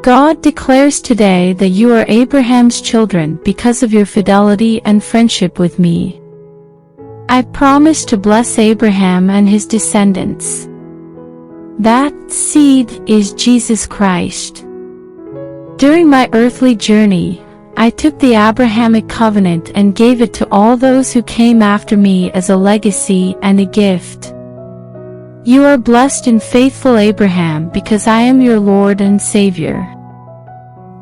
God declares today that you are Abraham's children because of your fidelity and friendship with me. I promise to bless Abraham and his descendants. That seed is Jesus Christ. During my earthly journey, I took the Abrahamic covenant and gave it to all those who came after me as a legacy and a gift. You are blessed in faithful Abraham because I am your Lord and Savior.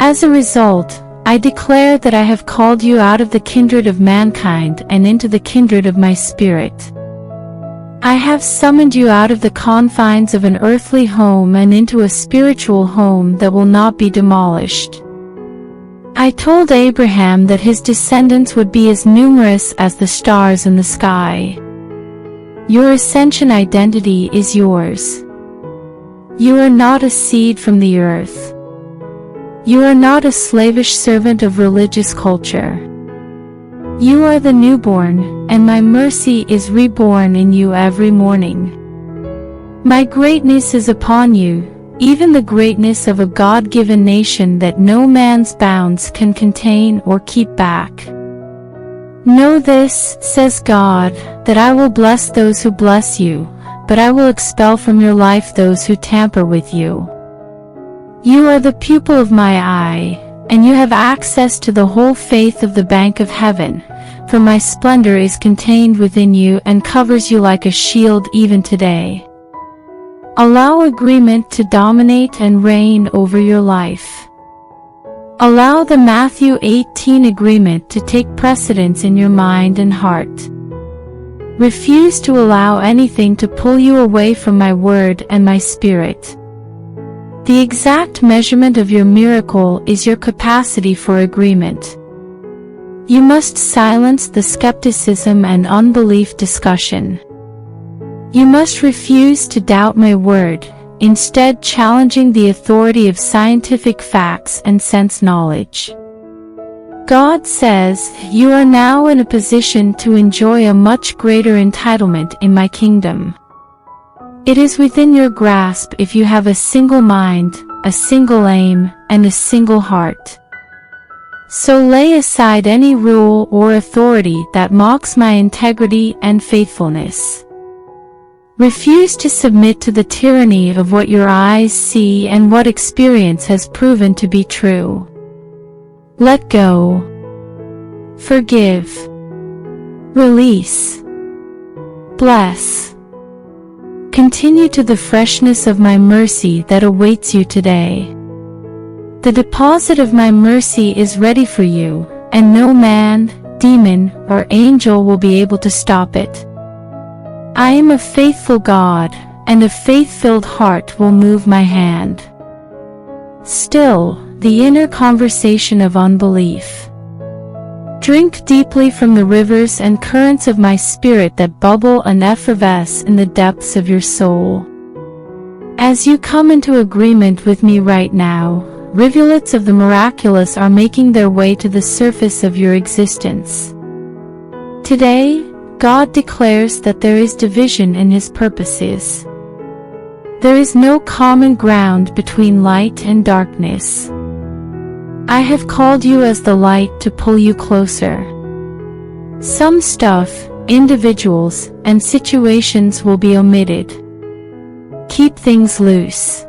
As a result, I declare that I have called you out of the kindred of mankind and into the kindred of my spirit. I have summoned you out of the confines of an earthly home and into a spiritual home that will not be demolished. I told Abraham that his descendants would be as numerous as the stars in the sky. Your ascension identity is yours. You are not a seed from the earth. You are not a slavish servant of religious culture. You are the newborn, and my mercy is reborn in you every morning. My greatness is upon you, even the greatness of a God-given nation that no man's bounds can contain or keep back. Know this, says God, that I will bless those who bless you, but I will expel from your life those who tamper with you. You are the pupil of my eye, and you have access to the whole faith of the bank of heaven, for my splendor is contained within you and covers you like a shield even today. Allow agreement to dominate and reign over your life. Allow the Matthew 18 agreement to take precedence in your mind and heart. Refuse to allow anything to pull you away from my word and my spirit. The exact measurement of your miracle is your capacity for agreement. You must silence the skepticism and unbelief discussion. You must refuse to doubt my word, instead challenging the authority of scientific facts and sense knowledge. God says, you are now in a position to enjoy a much greater entitlement in my kingdom. It is within your grasp if you have a single mind, a single aim, and a single heart. So lay aside any rule or authority that mocks my integrity and faithfulness. Refuse to submit to the tyranny of what your eyes see and what experience has proven to be true. Let go. Forgive. Release. Bless. Continue to the freshness of my mercy that awaits you today. The deposit of my mercy is ready for you, and no man, demon, or angel will be able to stop it. I am a faithful God, and a faith-filled heart will move my hand. Still, the inner conversation of unbelief. Drink deeply from the rivers and currents of my spirit that bubble and effervesce in the depths of your soul. As you come into agreement with me right now, rivulets of the miraculous are making their way to the surface of your existence. Today, God declares that there is division in His purposes. There is no common ground between light and darkness. I have called you as the light to pull you closer. Some stuff, individuals, and situations will be omitted. Keep things loose.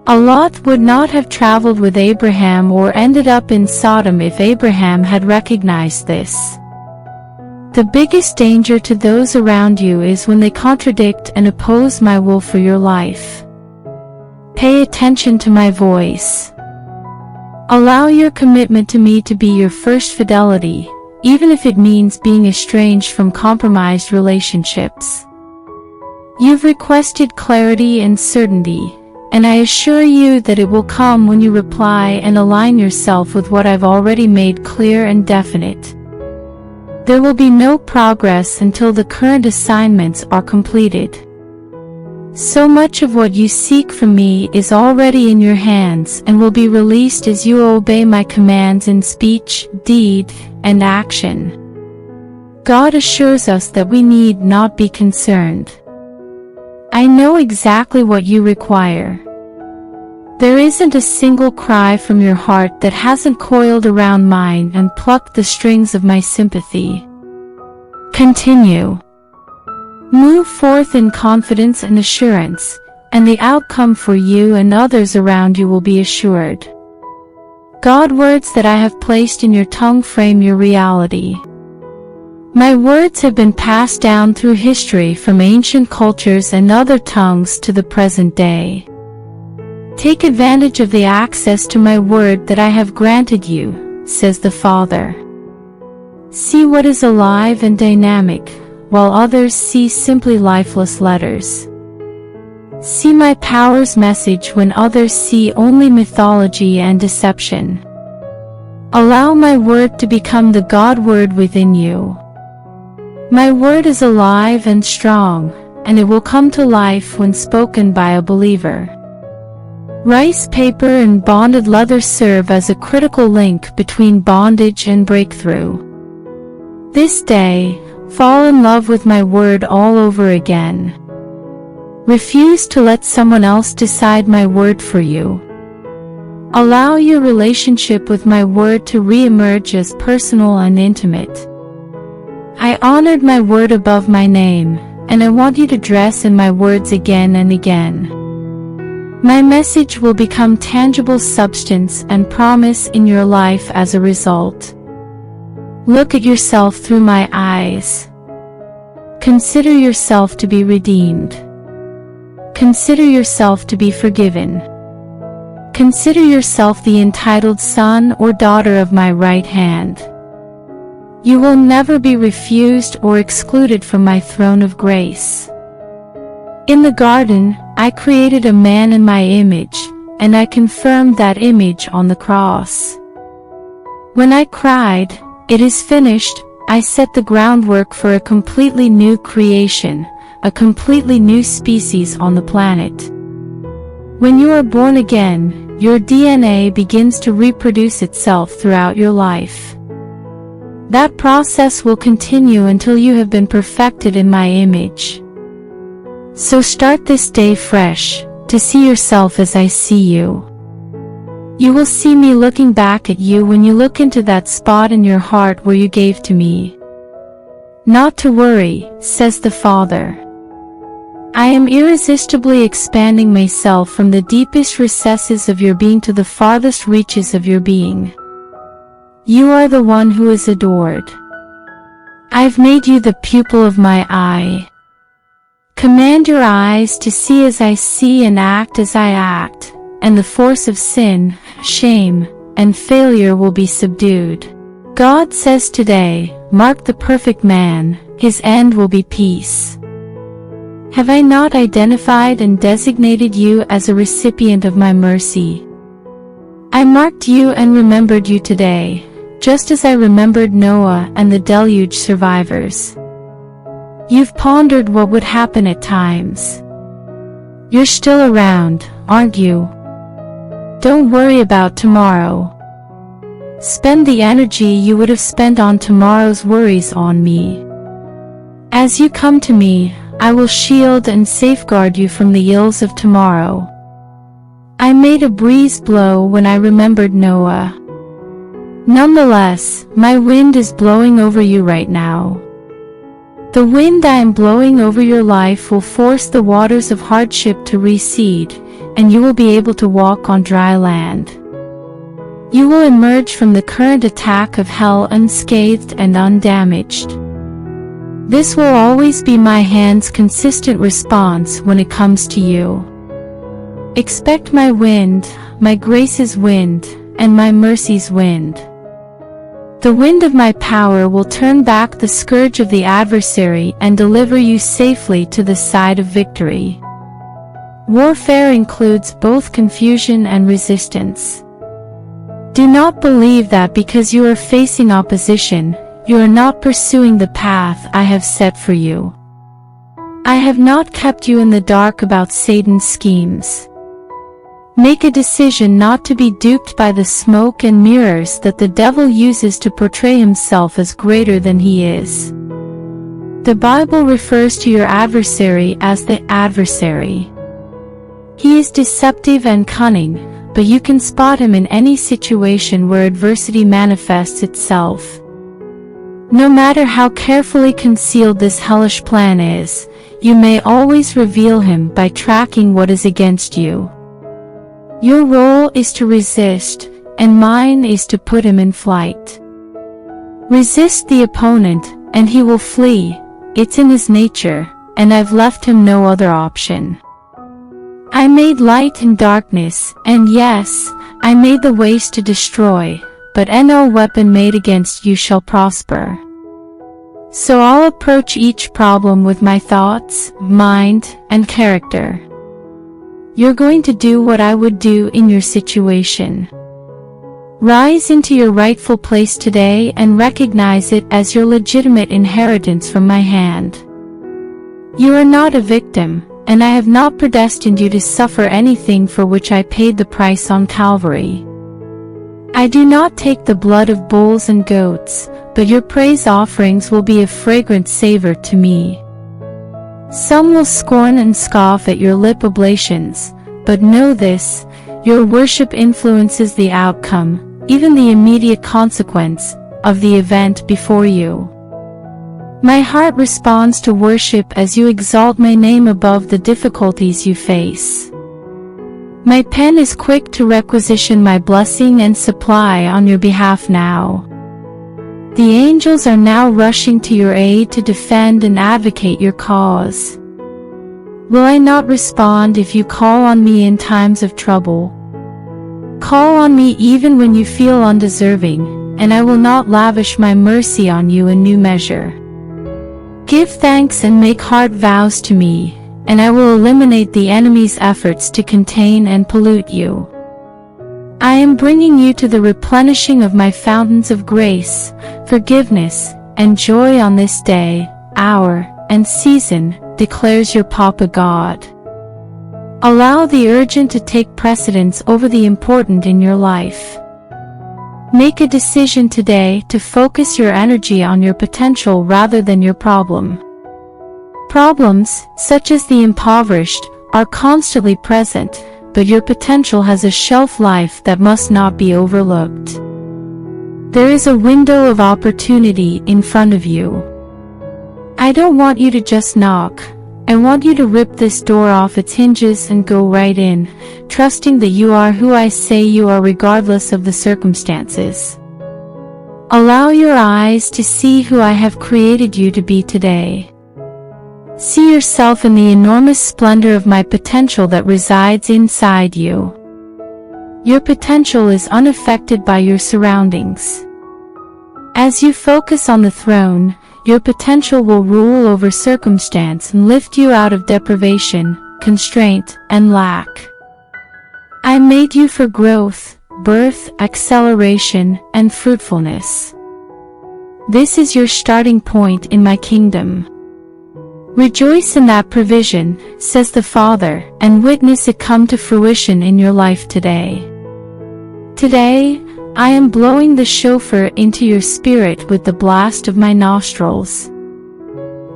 Lot would not have traveled with Abraham or ended up in Sodom if Abraham had recognized this. The biggest danger to those around you is when they contradict and oppose my will for your life. Pay attention to my voice. Allow your commitment to me to be your first fidelity, even if it means being estranged from compromised relationships. You've requested clarity and certainty, and I assure you that it will come when you reply and align yourself with what I've already made clear and definite. There will be no progress until the current assignments are completed. So much of what you seek from me is already in your hands and will be released as you obey my commands in speech, deed, and action. God assures us that we need not be concerned. I know exactly what you require. There isn't a single cry from your heart that hasn't coiled around mine and plucked the strings of my sympathy. Continue. Move forth in confidence and assurance, and the outcome for you and others around you will be assured. God, words that I have placed in your tongue frame your reality. My words have been passed down through history from ancient cultures and other tongues to the present day. Take advantage of the access to my word that I have granted you, says the Father. See what is alive and dynamic, while others see simply lifeless letters. See my power's message when others see only mythology and deception. Allow my word to become the God word within you. My word is alive and strong, and it will come to life when spoken by a believer. Rice paper and bonded leather serve as a critical link between bondage and breakthrough. This day, fall in love with my word all over again. Refuse to let someone else decide my word for you. Allow your relationship with my word to re-emerge as personal and intimate. I honored my word above my name, and I want you to dress in my words again and again. My message will become tangible substance and promise in your life as a result. Look at yourself through my eyes. Consider yourself to be redeemed. Consider yourself to be forgiven. Consider yourself the entitled son or daughter of my right hand. You will never be refused or excluded from my throne of grace. In the garden, I created a man in my image, and I confirmed that image on the cross. When I cried, "It is finished," I set the groundwork for a completely new creation, a completely new species on the planet. When you are born again, your DNA begins to reproduce itself throughout your life. That process will continue until you have been perfected in my image. So start this day fresh, to see yourself as I see you. You will see me looking back at you when you look into that spot in your heart where you gave to me. Not to worry, says the Father. I am irresistibly expanding myself from the deepest recesses of your being to the farthest reaches of your being. You are the one who is adored. I've made you the pupil of my eye. Command your eyes to see as I see and act as I act, and the force of sin, shame, and failure will be subdued. God says today, mark the perfect man, his end will be peace. Have I not identified and designated you as a recipient of my mercy? I marked you and remembered you today, just as I remembered Noah and the deluge survivors. You've pondered what would happen at times. You're still around, aren't you? Don't worry about tomorrow. Spend the energy you would have spent on tomorrow's worries on me. As you come to me, I will shield and safeguard you from the ills of tomorrow. I made a breeze blow when I remembered Noah. Nonetheless, my wind is blowing over you right now. The wind I am blowing over your life will force the waters of hardship to recede, and you will be able to walk on dry land. You will emerge from the current attack of hell unscathed and undamaged. This will always be my hand's consistent response when it comes to you. Expect my wind, my grace's wind, and my mercy's wind. The wind of my power will turn back the scourge of the adversary and deliver you safely to the side of victory. Warfare includes both confusion and resistance. Do not believe that because you are facing opposition, you are not pursuing the path I have set for you. I have not kept you in the dark about Satan's schemes. Make a decision not to be duped by the smoke and mirrors that the devil uses to portray himself as greater than he is. The Bible refers to your adversary as the adversary. He is deceptive and cunning, but you can spot him in any situation where adversity manifests itself. No matter how carefully concealed this hellish plan is, you may always reveal him by tracking what is against you. Your role is to resist, and mine is to put him in flight. Resist the opponent, and he will flee. It's in his nature, and I've left him no other option. I made light and darkness, and yes, I made the waste to destroy, but no weapon made against you shall prosper. So I'll approach each problem with my thoughts, mind, and character. You're going to do what I would do in your situation. Rise into your rightful place today and recognize it as your legitimate inheritance from my hand. You are not a victim, and I have not predestined you to suffer anything for which I paid the price on Calvary. I do not take the blood of bulls and goats, but your praise offerings will be a fragrant savor to me. Some will scorn and scoff at your lip oblations, but know this, your worship influences the outcome, even the immediate consequence, of the event before you. My heart responds to worship as you exalt my name above the difficulties you face. My pen is quick to requisition my blessing and supply on your behalf now. The angels are now rushing to your aid to defend and advocate your cause. Will I not respond if you call on me in times of trouble? Call on me even when you feel undeserving, and I will not lavish my mercy on you in new measure. Give thanks and make hard vows to me, and I will eliminate the enemy's efforts to contain and pollute you. I am bringing you to the replenishing of my fountains of grace, forgiveness, and joy on this day, hour, and season, declares your Papa God. Allow the urgent to take precedence over the important in your life. Make a decision today to focus your energy on your potential rather than your problem. Problems, such as the impoverished, are constantly present, but your potential has a shelf life that must not be overlooked. There is a window of opportunity in front of you. I don't want you to just knock. I want you to rip this door off its hinges and go right in, trusting that you are who I say you are regardless of the circumstances. Allow your eyes to see who I have created you to be today. See yourself in the enormous splendor of my potential that resides inside you. Your potential is unaffected by your surroundings. As you focus on the throne, your potential will rule over circumstance and lift you out of deprivation, constraint, and lack. I made you for growth, birth, acceleration, and fruitfulness. This is your starting point in my kingdom. Rejoice in that provision, says the Father, and witness it come to fruition in your life today. Today, I am blowing the shofar into your spirit with the blast of my nostrils.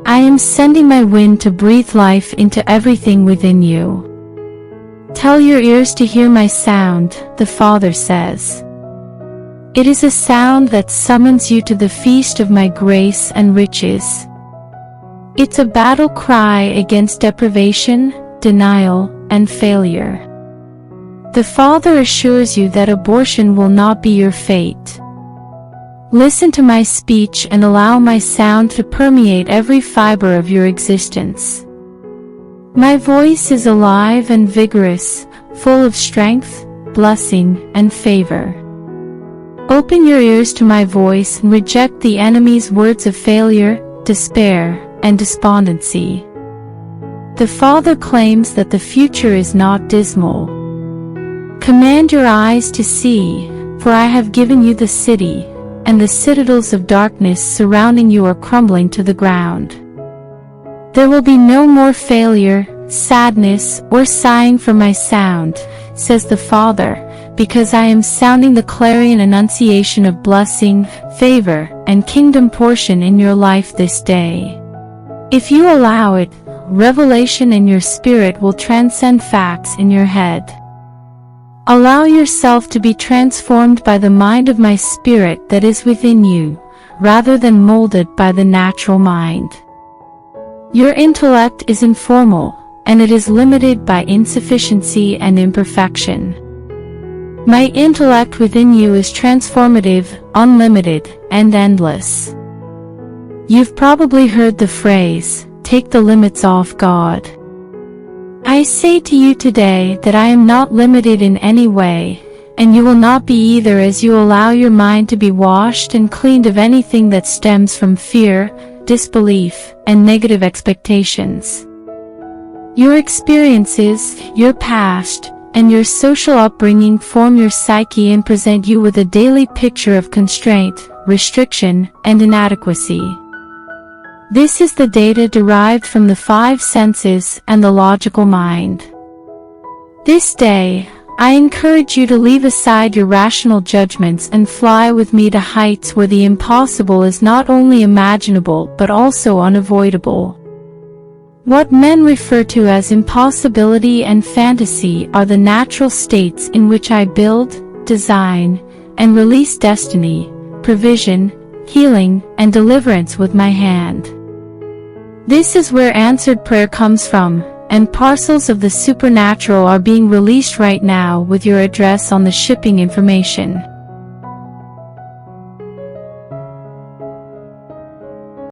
I am sending my wind to breathe life into everything within you. Tell your ears to hear my sound, the Father says. It is a sound that summons you to the feast of my grace and riches. It's a battle cry against deprivation, denial, and failure. The Father assures you that abortion will not be your fate. Listen to my speech and allow my sound to permeate every fiber of your existence. My voice is alive and vigorous, full of strength, blessing, and favor. Open your ears to my voice and reject the enemy's words of failure, despair, and despondency. The Father claims that the future is not dismal. Command your eyes to see, for I have given you the city, and the citadels of darkness surrounding you are crumbling to the ground. There will be no more failure, sadness, or sighing for my sound, says the Father, because I am sounding the clarion annunciation of blessing, favor, and kingdom portion in your life this day. If you allow it, revelation in your spirit will transcend facts in your head. Allow yourself to be transformed by the mind of my spirit that is within you, rather than molded by the natural mind. Your intellect is informal, and it is limited by insufficiency and imperfection. My intellect within you is transformative, unlimited, and endless. You've probably heard the phrase, "Take the limits off, God." I say to you today that I am not limited in any way, and you will not be either as you allow your mind to be washed and cleaned of anything that stems from fear, disbelief, and negative expectations. Your experiences, your past, and your social upbringing form your psyche and present you with a daily picture of constraint, restriction, and inadequacy. This is the data derived from the five senses and the logical mind. This day, I encourage you to leave aside your rational judgments and fly with me to heights where the impossible is not only imaginable but also unavoidable. What men refer to as impossibility and fantasy are the natural states in which I build, design, and release destiny, provision, healing, and deliverance with my hand. This is where answered prayer comes from, and parcels of the supernatural are being released right now with your address on the shipping information.